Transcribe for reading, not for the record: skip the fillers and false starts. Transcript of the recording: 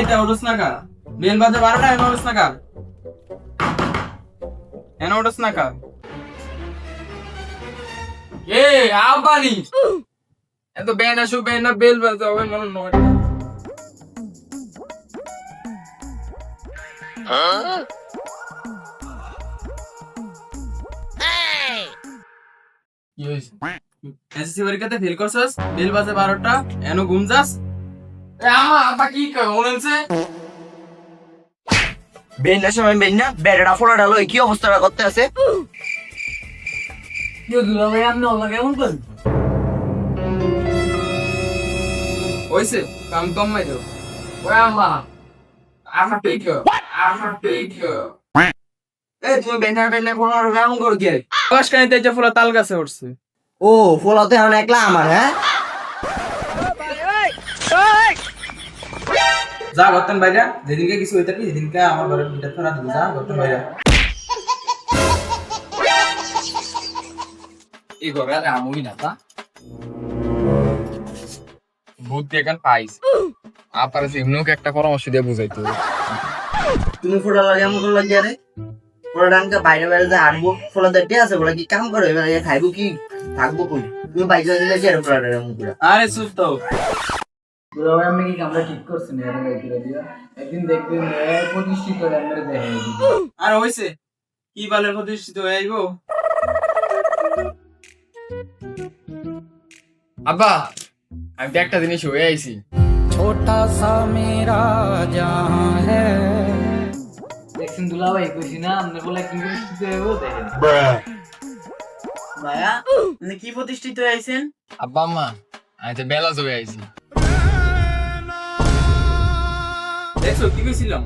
এটা ওডস না কা বেল বাজে 12টা এনে ওডস না কা এনে ওডস না কা এ আবানি এত বেনা শু বেনা বেল বাজে হবে মনে নয় ইয়েস এসএসসি পরীক্ষাতে ফেল করছস বেল বাজে 12টা এনো ঘুম যাস এ আমা আপা কি কয় বলেনছে বেন্না সময় বেন্না বেড়া ফোড়া ডালো কি অবস্থাটা করতে আছে Yo দুলা ভাই আপনি ওলা কেমন করেন? হইছে কাম কম মাই দাও ওই আমা আমা টেকো এ তুমি বেন্না বেন্না ফোড়া কেমন করে কি কষ্ট কানে তেজা ফুলা তাল গাছে উঠছে ও ফোলাতে এখন একলা আমার হ্যাঁ যা গতন বাইরা যেদিনকে কিছু হইতাবি সেদিনকে আমার ঘরে পিঠা ফেরা দিব যা গতন বাইরা এই ঘরে আর আমুই না তা বুদ্ধি এখন পাইস আপনার সিমনুকে একটা পরামর্শ দিয়ে বুঝাইতো তুমি ফোড়া লাগে এমন করে লাগিয়া রে ফোড়া ডানকে বাইরে বাইরে যে হাঁটবো ফোলা দেখতে আছে বলে কি কাম করে এবার খাইবো কি থাকবো কই তুমি বাইরে দিলে কি আর ফোড়া এমন করে আরে চুপ তো দুলা ভাই আমি কি কামটা ঠিক করছেন এর গাইতে দিয়া একদিন দেখবেন প্রতিষ্ঠিত আমরা দেখে দিব আর হইছে কি বালের প্রতিষ্ঠিত হয়ে আইবো আব্বা আমি তো একটা জিনিস হয়ে আইছি छोटा सा मेरा जहां है দেখছেন দুলা ভাই কইছি না আপনি বলে কি প্রতিষ্ঠিত হইবো দেখেন ভাইয়া আপনি কি প্রতিষ্ঠিত হয়েছেন আব্বা আম্মা আমি তো বেলা হয়ে আইছি দেখছো কি কইছিলাম